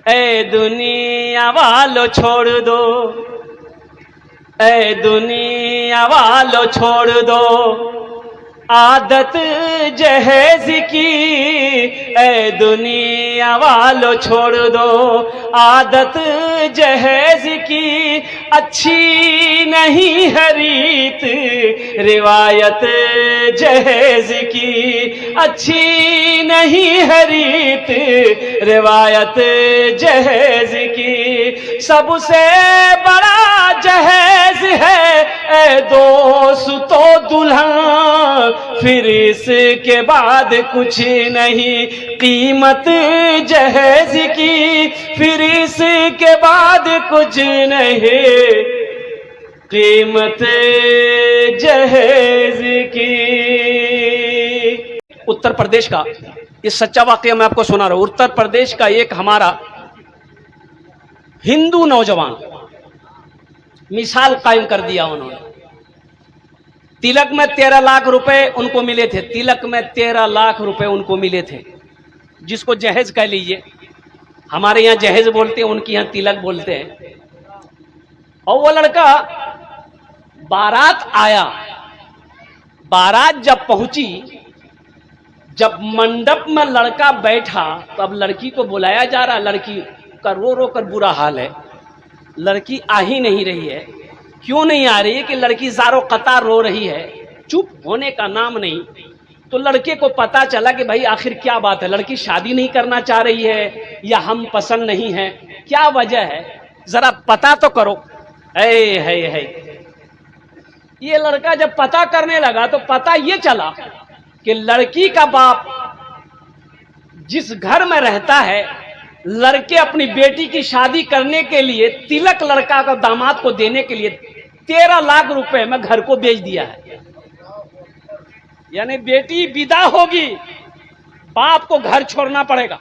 اے دنیا والو چھوڑ دو، اے دنیا والو چھوڑ دو عادت جہیز کی، اے دنیا والو چھوڑ دو عادت جہیز کی، اچھی نہیں ہے ریت روایت جہیز کی، اچھی نہیں ہے ریت روایت جہیز کی، سب سے بڑا جہیز ہے اے دوستو دلہن، پھر اس کے بعد کچھ نہیں قیمت جہیز کی، پھر اس کے بعد کچھ نہیں قیمت جہیز کی۔ اتر پردیش کا یہ سچا واقعہ میں آپ کو سنا رہا ہوں۔ اتر پردیش کا ایک ہمارا ہندو نوجوان مثال قائم کر دیا انہوں نے۔ تلک میں 13 لاکھ روپے ان کو ملے تھے، تلک میں 13 لاکھ روپے ان کو ملے تھے، جس کو جہیز کہہ لیجئے، ہمارے یہاں جہیز بولتے ہیں، ان کی یہاں تلک بولتے ہیں۔ اور وہ لڑکا بارات آیا، بارات جب پہنچی، جب منڈپ میں لڑکا بیٹھا تو اب لڑکی کو بلایا جا رہا، لڑکی کا رو رو کر برا حال ہے، لڑکی آ ہی نہیں رہی ہے۔ کیوں نہیں آ رہی ہے کہ لڑکی زارو قطار رو رہی ہے، چپ ہونے کا نام نہیں۔ تو لڑکے کو پتا چلا کہ بھائی آخر کیا بات ہے، لڑکی شادی نہیں کرنا چاہ رہی ہے یا ہم پسند نہیں ہیں، کیا وجہ ہے، ذرا پتا تو کرو۔ ہے یہ لڑکا جب پتا کرنے لگا تو پتا یہ چلا کہ لڑکی کا باپ جس گھر میں رہتا ہے، لڑکے اپنی بیٹی کی شادی کرنے کے لیے تلک لڑکا کا داماد کو دینے کے لیے 13 لاکھ روپے میں گھر کو بیچ دیا ہے۔ یعنی بیٹی ودا ہوگی، باپ کو گھر چھوڑنا پڑے گا۔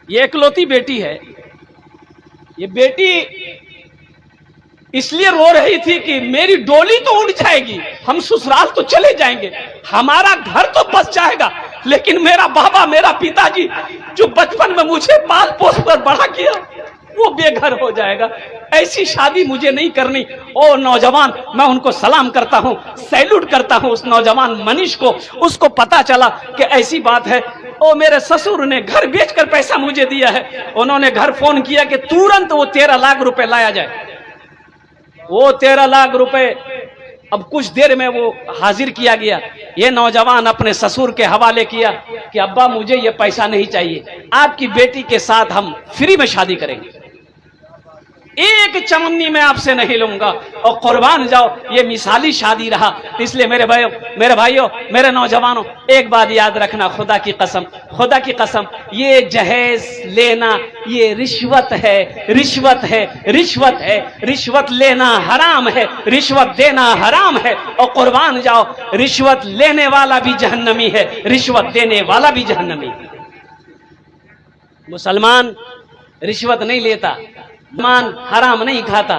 یہ اکلوتی بیٹی ہے، یہ بیٹی اس لیے رو رہی تھی کہ میری ڈولی تو اڑ جائے گی، ہم سسرال تو چلے جائیں گے، ہمارا گھر تو بس جائے گا، لیکن میرا بابا، میرا پتا جی جو بچپن میں مجھے پال پوس کر بڑا کیا، وہ بے گھر ہو جائے گا، ایسی شادی مجھے نہیں کرنی۔ او نوجوان، میں ان کو سلام کرتا ہوں، سیلوٹ کرتا ہوں اس نوجوان منیش کو، اس کو پتا چلا کہ ایسی بات ہے۔ او میرے سسر نے گھر بیچ کر پیسہ مجھے دیا ہے، انہوں نے گھر فون کیا کہ تورنت وہ 13 لاکھ روپے لایا جائے۔ وہ 13 لاکھ روپے اب کچھ دیر میں وہ حاضر کیا گیا۔ یہ نوجوان اپنے سسر کے حوالے کیا کہ ابا مجھے یہ پیسہ نہیں چاہیے، آپ کی بیٹی کے ساتھ ہم فری میں شادی کریں گے، ایک چمنی میں آپ سے نہیں لوں گا، اور قربان جاؤ یہ مثالی شادی رہا۔ اس لیے میرے بھائیوں، میرے نوجوانوں، ایک بات یاد رکھنا، خدا کی قسم، خدا کی قسم، یہ جہیز لینا یہ رشوت ہے، رشوت ہے، رشوت ہے، رشوت لینا حرام ہے، رشوت دینا حرام ہے، اور قربان جاؤ رشوت لینے والا بھی جہنمی ہے، رشوت دینے والا بھی جہنمی ہے۔ مسلمان رشوت نہیں لیتا، مسلمان حرام نہیں کھاتا،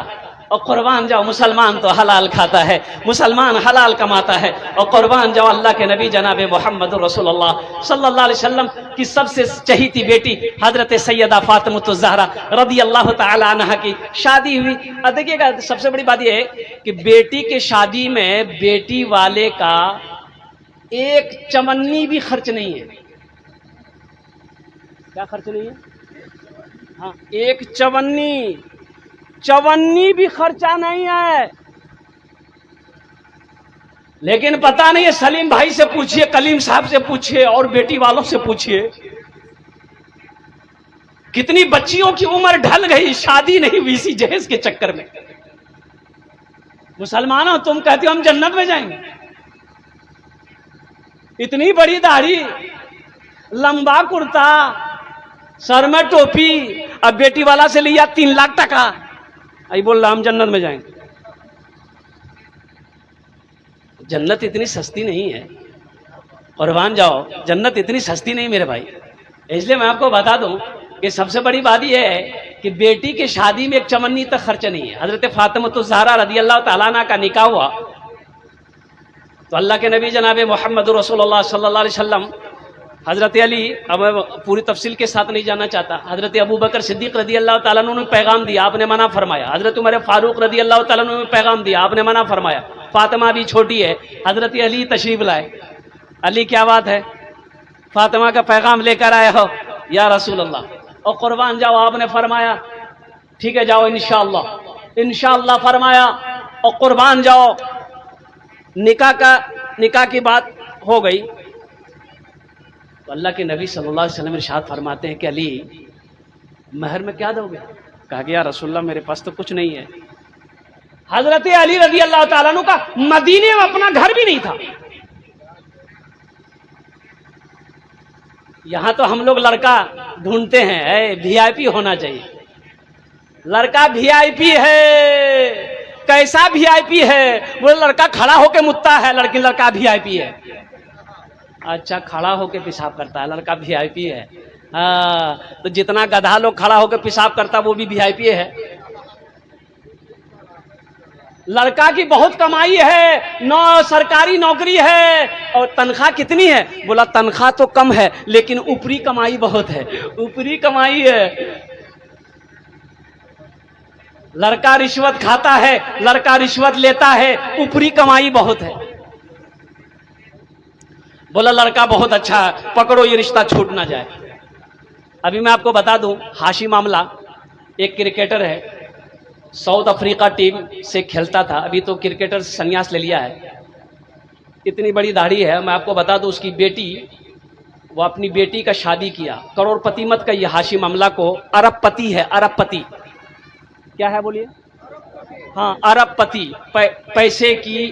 اور قربان جاؤ مسلمان تو حلال کھاتا ہے، مسلمان حلال کماتا ہے، اور قربان جاؤ اللہ کے نبی جناب محمد رسول اللہ صلی اللہ علیہ وسلم کی سب سے چہیتی بیٹی حضرت سیدہ فاطمہ الزہرا رضی اللہ تعالی عنہا کی شادی ہوئی۔ دیکھیے گا سب سے بڑی بات یہ ہے کہ بیٹی کے شادی میں بیٹی والے کا ایک چمنی بھی خرچ نہیں ہے۔ کیا خرچ نہیں ہے؟ ہاں، ایک چونی بھی خرچہ نہیں ہے۔ لیکن پتہ نہیں ہے، سلیم بھائی سے پوچھئے، کلیم صاحب سے پوچھئے، اور بیٹی والوں سے پوچھئے، کتنی بچیوں کی عمر ڈھل گئی، شادی نہیں ہوئی اسی جہیز کے چکر میں۔ مسلمانوں تم کہتے ہو ہم جنت میں جائیں گے، اتنی بڑی داڑھی، لمبا کرتا، سر میں ٹوپی، اب بیٹی والا سے لیا 3 لاکھ ٹکا، ای بول رہا ہم جنت میں جائیں گے۔ جنت اتنی سستی نہیں ہے، قربان جاؤ، جنت اتنی سستی نہیں میرے بھائی۔ اس لیے میں آپ کو بتا دوں کہ سب سے بڑی بات یہ ہے کہ بیٹی کی شادی میں ایک چمنی تک خرچ نہیں ہے۔ حضرت فاطمہ الزہرا رضی اللہ تعالیٰ عنہ کا نکاح ہوا تو اللہ کے نبی جناب محمد رسول اللہ صلی اللہ علیہ وسلم حضرت علی، اب میں پوری تفصیل کے ساتھ نہیں جانا چاہتا، حضرت ابو بکر صدیق رضی اللہ تعالیٰ عنہ نے پیغام دیا، آپ نے منع فرمایا۔ حضرت عمر فاروق رضی اللہ تعالیٰ عنہ نے پیغام دیا، آپ نے منع فرمایا۔ فاطمہ بھی چھوٹی ہے، حضرت علی تشریف لائے۔ علی کیا بات ہے، فاطمہ کا پیغام لے کر آئے ہو یا رسول اللہ، اور قربان جاؤ، آپ نے فرمایا ٹھیک ہے جاؤ انشاءاللہ، انشاءاللہ فرمایا اور قربان جاؤ۔ نکاح کی بات ہو گئی تو اللہ کے نبی صلی اللہ علیہ وسلم ارشاد فرماتے ہیں کہ علی مہر میں کیا دو گے؟ کہا گیا رسول اللہ میرے پاس تو کچھ نہیں ہے۔ حضرت علی رضی اللہ تعالیٰ عنہ کا مدینے میں اپنا گھر بھی نہیں تھا۔ یہاں تو ہم لوگ لڑکا ڈھونڈتے ہیں، وی آئی پی ہونا چاہیے، لڑکا وی آئی پی ہے، کیسا وی آئی پی ہے؟ وہ لڑکا کھڑا ہو کے متتا ہے، لڑکا وی آئی پی ہے۔ اچھا کھڑا ہو کے پیشاب کرتا ہے، لڑکا وی آئی پی ہے؟ ہاں، تو جتنا گدھا لوگ کھڑا ہو کے پیشاب کرتا وہ بھی وی آئی پی ہے۔ لڑکا کی بہت کمائی ہے، سرکاری نوکری ہے، اور تنخواہ کتنی ہے؟ بولا تنخواہ تو کم ہے لیکن اوپری کمائی بہت ہے، اوپری کمائی ہے۔ لڑکا رشوت کھاتا ہے، لڑکا رشوت لیتا ہے، اوپری کمائی بہت ہے۔ بولا لڑکا بہت اچھا ہے، پکڑو یہ رشتہ چھوٹ نہ جائے۔ ابھی میں آپ کو بتا دوں ہاشم معاملہ ایک کرکٹر ہے، ساؤتھ افریقہ ٹیم سے کھیلتا تھا، ابھی تو کرکٹر سنیاس لے لیا ہے، اتنی بڑی داڑھی ہے۔ میں آپ کو بتا دوں اس کی بیٹی، وہ اپنی بیٹی کا شادی کیا، کروڑ پتی مت کہیے ہاشم معاملہ کو، ارب پتی ہے، ارب پتی کیا ہے بولیے؟ ہاں ارب پتی، پیسے کی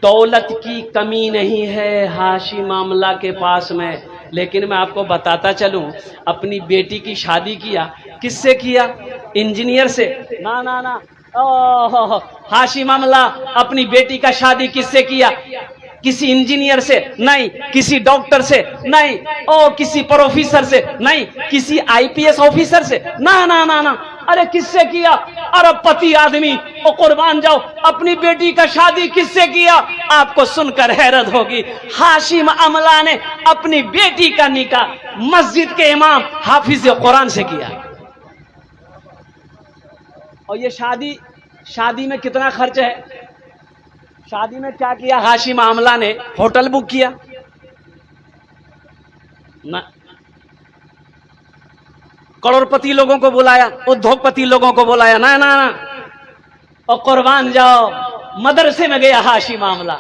دولت کی کمی نہیں ہے ہاشم معاملہ کے پاس میں، لیکن میں آپ کو بتاتا چلوں اپنی بیٹی کی شادی کیا کس سے کیا؟ انجینئر سے؟ نا ہاشم معاملہ اپنی بیٹی کا شادی کس سے کیا؟ کسی انجینئر سے نہیں، کسی ڈاکٹر سے نہیں، او کسی پروفیسر سے نہیں، کسی آئی پی ایس آفیسر سے نا، ارے کس سے کیا؟ ارب پتی آدمی، او قربان جاؤ اپنی بیٹی کا شادی کس سے کیا؟ آپ کو سن کر حیرت ہوگی، ہاشم عملہ نے اپنی بیٹی کا نکاح مسجد کے امام حافظ قرآن سے کیا۔ اور یہ شادی میں کتنا خرچ ہے؟ شادی میں کیا کیا ہاشم عملہ نے؟ ہوٹل بک کیا نہ، کروڑ پتی لوگوں کو بلایا، ادھوگ پتی لوگوں کو بلایا نا، اور قربان جاؤ مدرسے میں گیا ہاشم عملہ،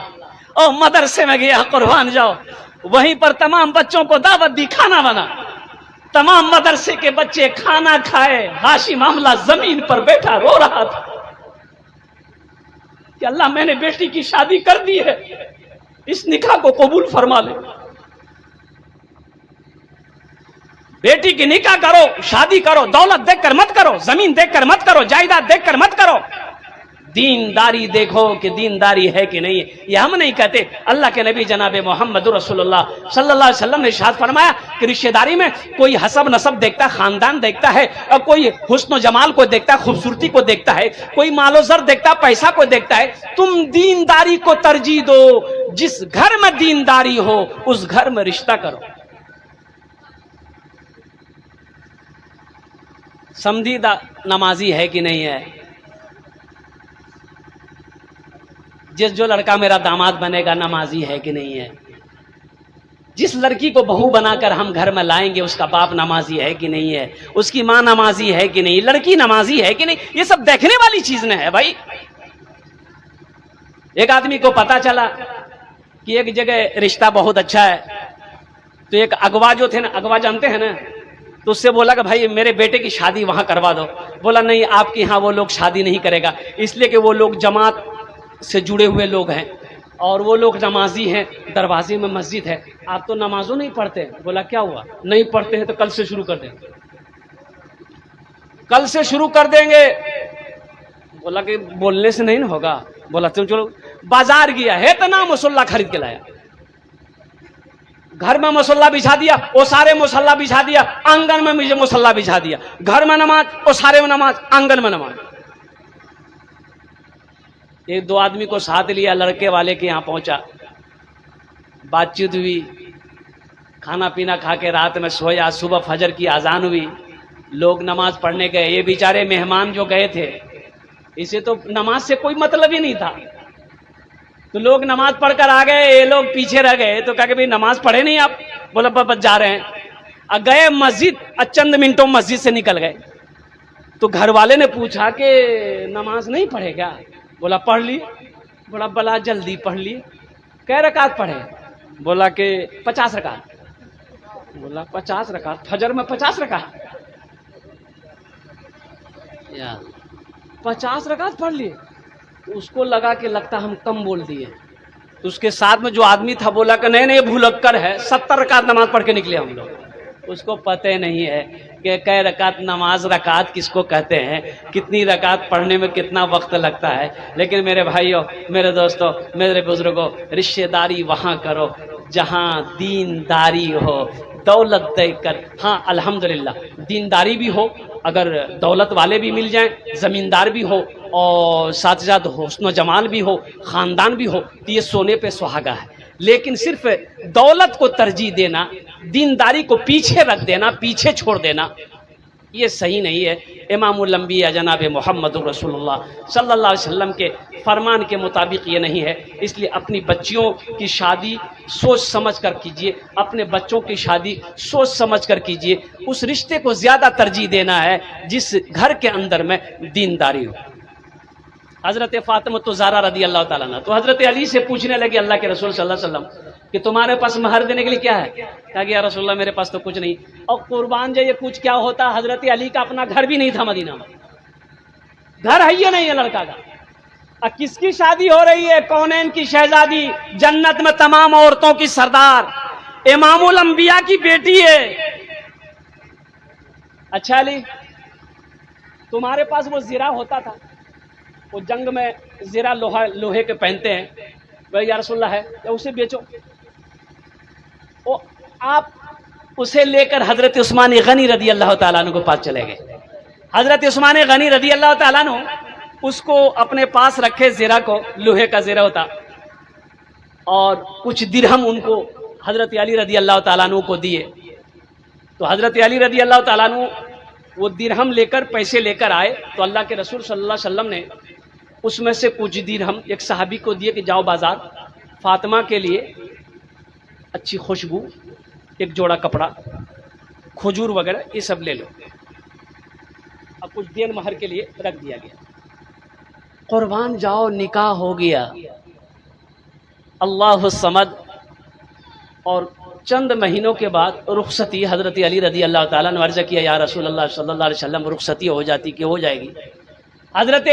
اور مدرسے میں گیا قربان جاؤ، وہیں پر تمام بچوں کو دعوت دی، کھانا بنا، تمام مدرسے کے بچے کھانا کھائے، ہاشم عملہ زمین پر بیٹھا رو رہا تھا کہ اللہ میں نے بیٹی کی شادی کر دی ہے، اس نکاح کو قبول فرما لے۔ بیٹی کی نکاح کرو، شادی کرو، دولت دیکھ کر مت کرو، زمین دیکھ کر مت کرو، جائیداد دیکھ کر مت کرو، دینداری دیکھو کہ دینداری ہے کہ نہیں ہے۔ یہ ہم نہیں کہتے، اللہ کے نبی جناب محمد رسول اللہ صلی اللہ علیہ وسلم نے ارشاد فرمایا کہ رشتہ داری میں کوئی حسب نسب دیکھتا ہے، خاندان دیکھتا ہے، اور کوئی حسن و جمال کو دیکھتا ہے، خوبصورتی کو دیکھتا ہے، کوئی مال و زر دیکھتا ہے، پیسہ کو دیکھتا ہے۔ تم دینداری کو ترجیح دو، جس گھر میں دینداری ہو اس گھر میں رشتہ کرو۔ سمجھی نمازی ہے کہ نہیں ہے؟ جو لڑکا میرا داماد بنے گا نمازی ہے کہ نہیں ہے؟ جس لڑکی کو بہو بنا کر ہم گھر میں لائیں گے اس کا باپ نمازی ہے کہ نہیں ہے؟ اس کی ماں نمازی ہے کہ نہیں؟ لڑکی نمازی ہے کہ نہیں؟ یہ سب دیکھنے والی چیز نہیں ہے بھائی۔ ایک آدمی کو پتا چلا کہ ایک جگہ رشتہ بہت اچھا ہے، تو ایک اغوا جو تھے نا، اغوا جانتے ہیں نا، تو اس سے بولا کہ بھائی میرے بیٹے کی شادی وہاں کروا دو۔ بولا نہیں، آپ کے ہاں وہ لوگ شادی نہیں کرے گا، اس لیے کہ وہ لوگ جماعت سے جڑے ہوئے لوگ ہیں اور وہ لوگ نمازی ہیں، دروازے میں مسجد ہے، آپ تو نمازوں نہیں پڑھتے۔ بولا کیا ہوا؟ نہیں پڑھتے ہیں تو کل سے شروع کر دیں گے، کل سے شروع کر دیں گے۔ بولا کہ بولنے سے نہیں ہوگا۔ بولا چلو، بازار گیا ہے تو نہ مصلی خرید کے لایا، گھر میں مصلی بچھا دیا، وہ سارے مصلی بچھا دیا، آنگن میں مجھے مصلی بچھا دیا، گھر میں نماز، وہ سارے میں نماز، آنگن میں نماز۔ ایک دو آدمی کو ساتھ لیا، لڑکے والے کے یہاں پہنچا، بات چیت ہوئی، کھانا پینا کھا کے رات میں سویا، صبح فجر کی اذان ہوئی، لوگ نماز پڑھنے گئے. یہ بیچارے مہمان جو گئے تھے اسے تو نماز سے کوئی مطلب ہی نہیں تھا، تو لوگ نماز پڑھ کر آ گئے، یہ لوگ پیچھے رہ گئے. تو کہا کہ بھائی نماز پڑھے نہیں آپ؟ بولا بس جا رہے ہیں. گئے مسجد، چند منٹوں مسجد سے نکل گئے. تو گھر والے نے پوچھا کہ نماز نہیں پڑھے کیا؟ بولا پڑھ لی. بولا بلا جلدی پڑھ لی. کئے رکعت پڑھے؟ بولا کہ 50 رکعت. بولا 50 رکعت؟ فجر میں 50 رکعت؟ 50 رکعت پڑھ لیے. اس کو لگا کہ لگتا ہم کم بول دیے. تو اس کے ساتھ میں جو آدمی تھا بولا کہ نہیں نہیں بھولکر ہے، 70 رکعت نماز پڑھ کے نکلے ہم لوگ. اس کو پتہ نہیں ہے کہ کئے رکعت نماز، رکعت کس کو کہتے ہیں، کتنی رکعت پڑھنے میں کتنا وقت لگتا ہے. لیکن میرے بھائیوں، میرے دوستوں، میرے بزرگوں، رشتہ داری وہاں کرو جہاں دینداری ہو. دولت دے کر، ہاں الحمدللہ دینداری بھی ہو، اگر دولت والے بھی مل جائیں، زمیندار بھی ہو، اور ساتھ ساتھ حسن و جمال بھی ہو، خاندان بھی ہو، تو یہ سونے پہ سہاگا ہے. لیکن صرف دولت کو ترجیح دینا، دینداری کو پیچھے رکھ دینا، پیچھے چھوڑ دینا، یہ صحیح نہیں ہے. امام الانبیاء جناب محمد رسول اللہ صلی اللہ علیہ وسلم کے فرمان کے مطابق یہ نہیں ہے. اس لیے اپنی بچیوں کی شادی سوچ سمجھ کر کیجئے، اپنے بچوں کی شادی سوچ سمجھ کر کیجئے. اس رشتے کو زیادہ ترجیح دینا ہے جس گھر کے اندر میں دینداری ہو. حضرت فاطمہ الزہرا رضی اللہ تعالیٰ عنہ تو حضرت علی سے پوچھنے لگے اللہ کے رسول صلی اللہ علیہ وسلم کہ تمہارے پاس مہر دینے کے لیے کیا ہے؟ کہا کہ یا رسول اللہ میرے پاس تو کچھ نہیں. اور قربان جو یہ کچھ کیا ہوتا، حضرت علی کا اپنا گھر بھی نہیں تھا مدینہ میں، گھر ہے یہ نہیں ہے لڑکا کا. اب کس کی شادی ہو رہی ہے؟ کونین کی شہزادی، جنت میں تمام عورتوں کی سردار، امام الانبیاء کی بیٹی ہے. اچھا علی، تمہارے پاس وہ زرہ ہوتا تھا، وہ جنگ میں زرہ لوہے کے پہنتے ہیں، بھائی یا رسول اللہ ہے یا اسے بیچو. آپ اسے لے کر حضرت عثمان غنی رضی اللہ تعالیٰ عنہ کو پاس چلے گئے. حضرت عثمان غنی رضی اللہ تعالیٰ عنہ اس کو اپنے پاس رکھے، زرہ کو، لوہے کا زرہ ہوتا، اور کچھ درہم ان کو حضرت علی رضی اللہ تعالیٰ عنہ کو دیے. تو حضرت علی رضی اللہ تعالیٰ عنہ وہ درہم لے کر، پیسے لے کر آئے. تو اللہ کے رسول صلی اللہ علیہ وسلم نے اس میں سے کچھ درہم ایک صحابی کو دیے کہ جاؤ بازار، فاطمہ کے لیے اچھی خوشبو، ایک جوڑا کپڑا، کھجور وغیرہ یہ سب لے لو. اب کچھ دین مہر کے لیے رکھ دیا گیا. قربان جاؤ، نکاح ہو گیا، اللہ الصمد. اور چند مہینوں کے بعد رخصتی، حضرت علی رضی اللہ تعالیٰ نے عرض کیا یا رسول اللہ صلی اللہ علیہ وسلم رخصتی ہو جاتی کہ ہو جائے گی. حضرت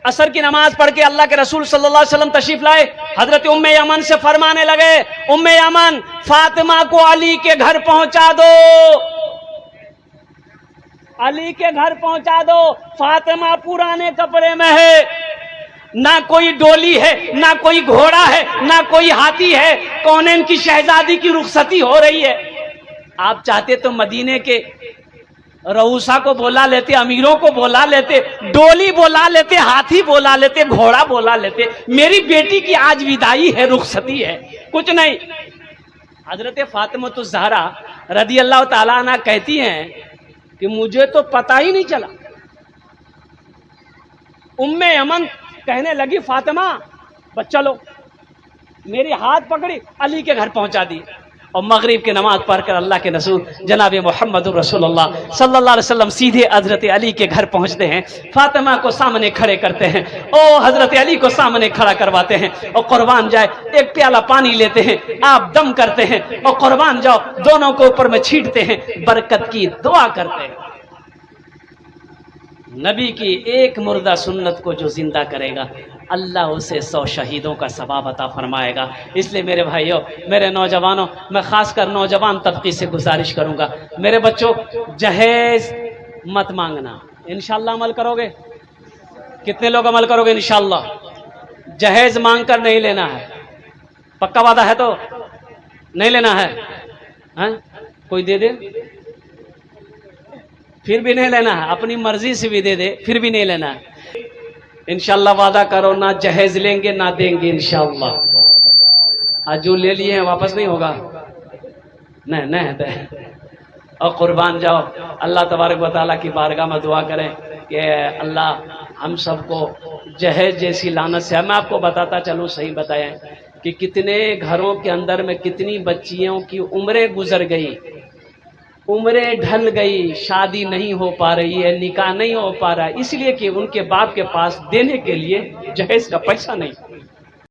عصر کی نماز پڑھ کے اللہ کے رسول صلی اللہ علیہ وسلم تشریف لائے. حضرت ام یمن سے فرمانے لگے، ام یمن فاطمہ کو علی کے گھر پہنچا دو، علی کے گھر پہنچا دو. فاطمہ پرانے کپڑے میں ہے، نہ کوئی ڈولی ہے، نہ کوئی گھوڑا ہے، نہ کوئی ہاتھی ہے. کونین کی شہزادی کی رخصتی ہو رہی ہے. آپ چاہتے تو مدینے کے رؤسا کو بولا لیتے، امیروں کو بولا لیتے، ڈولی بولا لیتے، ہاتھی بولا لیتے، گھوڑا بولا لیتے. میری بیٹی کی آج وداعی ہے، رخصتی ہے، کچھ نہیں. حضرت فاطمہ الزہرا رضی اللہ تعالیٰ عنہ کہتی ہیں کہ مجھے تو پتہ ہی نہیں چلا. ام یمن کہنے لگی فاطمہ بس چلو، میری ہاتھ پکڑی، علی کے گھر پہنچا دی. اور مغرب کی نماز پڑھ کر اللہ کے رسول جناب محمد رسول اللہ صلی اللہ علیہ وسلم سیدھے حضرت علی کے گھر پہنچتے ہیں. فاطمہ کو سامنے کھڑے کرتے ہیں، او حضرت علی کو سامنے کھڑا کرواتے ہیں، اور قربان جائے ایک پیالہ پانی لیتے ہیں، آپ دم کرتے ہیں، اور قربان جاؤ دونوں کو اوپر میں چھینٹتے ہیں، برکت کی دعا کرتے ہیں. نبی کی ایک مردہ سنت کو جو زندہ کرے گا اللہ اسے 100 شہیدوں کا ثواب عطا فرمائے گا. اس لیے میرے بھائیوں، میرے نوجوانوں، میں خاص کر نوجوان طبقے سے گزارش کروں گا، میرے بچوں جہیز مت مانگنا. انشاءاللہ عمل کرو گے؟ کتنے لوگ عمل کرو گے انشاءاللہ؟ جہیز مانگ کر نہیں لینا ہے، پکا وعدہ ہے تو نہیں لینا ہے. ہاں کوئی دے دے پھر بھی نہیں لینا ہے، اپنی مرضی سے بھی دے دے پھر بھی نہیں لینا ہے. انشاءاللہ وعدہ کرو نہ جہیز لیں گے نہ دیں گے انشاءاللہ. آج جو لے لیے ہیں واپس نہیں ہوگا. نہیں دے اور قربان جاؤ. اللہ تبارک و تعالیٰ کی بارگاہ میں دعا کریں کہ اللہ ہم سب کو جہیز جیسی لعنت سے. میں آپ کو بتاتا چلوں، صحیح بتائیں کہ کتنے گھروں کے اندر میں کتنی بچیوں کی عمریں گزر گئی، عمریں ڈھل گئی، شادی نہیں ہو پا رہی ہے، نکاح نہیں ہو پا رہا ہے، اس لیے کہ ان کے باپ کے پاس دینے کے لیے جہیز کا پیسہ نہیں.